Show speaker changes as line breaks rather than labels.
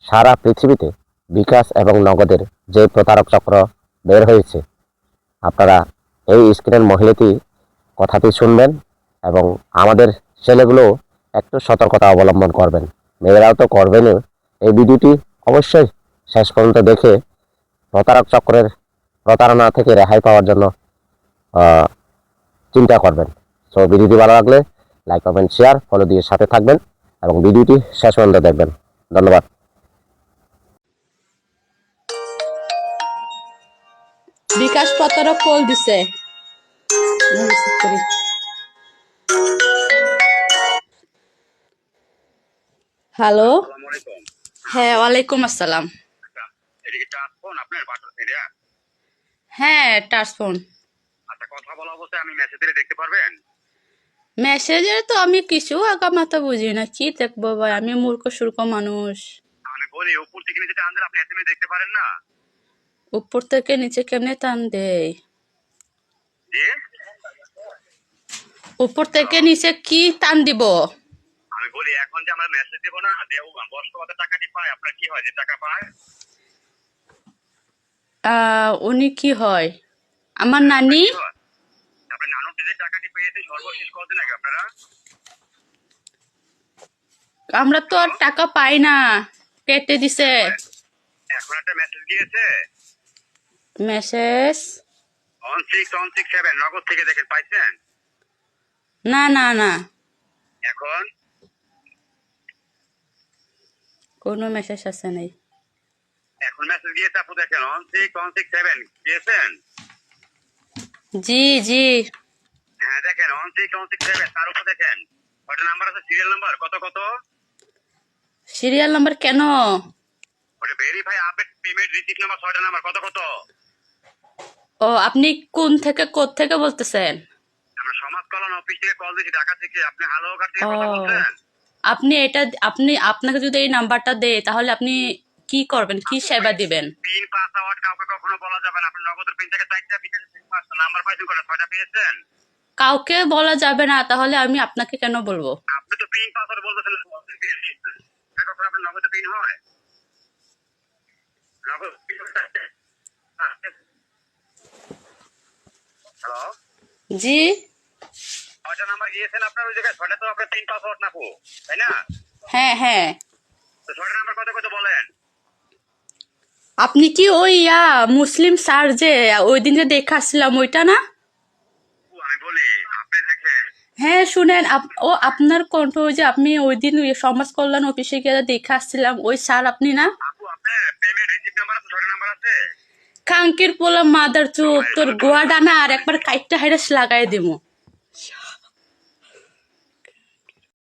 সারা পৃথিবীতে বিকাশ এবং নগদের যে প্রতারক চক্র বের হয়েছে, আপনারা এই স্ক্রিনের মহিলাটি কথাটি শুনবেন এবং আমাদের ছেলেগুলো একটু সতর্কতা অবলম্বন করবেন। মেয়েরাও তো করবেনই। এই ভিডিওটি অবশ্যই শেষ পর্যন্ত দেখে প্রতারক চক্রের প্রতারণা থেকে রেহাই পাওয়ার জন্য চিন্তা করবেন। সো ভিডিওটি ভালো লাগলে লাইক কমেন্ট শেয়ার ফলো দিয়ে সাথে থাকবেন এবং ভিডিওটি শেষ পর্যন্ত দেখবেন। ধন্যবাদ।
বিকাশ প্রতারক কল দিছে। হ্যালো, হ্যাঁ, ওয়ালাইকুম আসসালাম। হ্যাঁ, টাচ ফোন।
আচ্ছা, কথা বলা অবস্থায় আমি মেসেজ দিলে দেখতে পারবেন?
মেসেজের তো আমি কিছু আগামাথা বুঝি না, কি দেখবো ভাই, আমি মূর্খ সুর্খ মানুষ।
আমি বলি উপর থেকে নিচে টান দিলে আপনি এসএমএস দেখতে পারেন না?
উপর থেকে নিচে কেমনে টান দেয়?
জি?
উপর থেকে নিচে কি টান দিব?
আমি বলি এখন যে আমরা মেসেজ দেবো না, বর্ষপদের টাকাটি পায়, আপনার কি হয় যে টাকা পায়?
উনি কি হয়? আমার নানি।
আপনার নানুর যে টাকাটি পেয়েছে সর্বশেষ কতদিন আগে আপনারা?
আমরা তো আর টাকা পাই না, কেটে দিছে।
এখন একটা মেসেজ গিয়েছে,
মেসেজ
16167 নগদ থেকে দেখেন, পাইছেন?
না না না,
এখন
কোনো মেসেজ আসে নাই।
এখন মেসেজ গিয়েছে আপু, দেখেন 16167 গিয়েছেন?
জি জি,
হ্যাঁ দেখেন 16167, তার উপর দেখেন কয়টা নাম্বার আছে, সিরিয়াল নাম্বার কত কত?
সিরিয়াল নাম্বার কেন?
ওটা verify update payment receipt number 6টা নাম্বার কত কত?
ও, আপনি কোন থেকে থেকে বলতেছেন?
আমরা সমাজ কল্যাণ অফিস থেকে কল দিয়েছি, ঢাকা থেকে। আপনি হ্যালো কার থেকে
ও,
কথা বলছেন?
আপনাকে যদি এই নাম্বারটা দেয় তাহলে আপনি কি করবেন, কি সেবা দিবেন?
পিন পাসওয়ার্ড কাউকে কখনো বলা যাবে না। আপনি নগদের পিন থেকে 4টা বিকাশের পিন পাঁচটা নাম্বার পাইছেন, কটা 6টা পেয়েছেন?
কাউকে বলা যাবে না, তাহলে আমি আপনাকে কেন বলবো?
আপনি তো পিন পাসওয়ার্ড বলতেছেন, কখন আপনার নগদের পিন হয়? নগদ পিন হ্যালো,
জি,
6টা নাম্বার গিয়েছেন আপনার ওই জায়গায়, 6টা তো আপনার পিন পাসওয়ার্ড না পো, তাই না?
হ্যাঁ হ্যাঁ।
তো 6টা নাম্বার কত কত বলেন?
আপনি কি ওই মুসলিম স্যার যে ওই দিন যে দেখে আসছিলাম ওইটা না?
আমি বলি আপনি দেখেন,
হ্যাঁ শুনেন, আপনার কণ্ঠ, ওই যে আপনি ওই দিন ওই সমাজ কল্যাণ অফিসে গিয়ে দেখে আসছিলাম ওই স্যার আপনি না?
আপু আপনার পেমেন্ট রিসিপ্ট নাম্বার আছে, 6টা নাম্বার আছে?
কাঙ্কির পোলা মাদার চুপ, তোর গোয়া ডানা আর একবার কাইটটা হেরেস লাগাই দিব।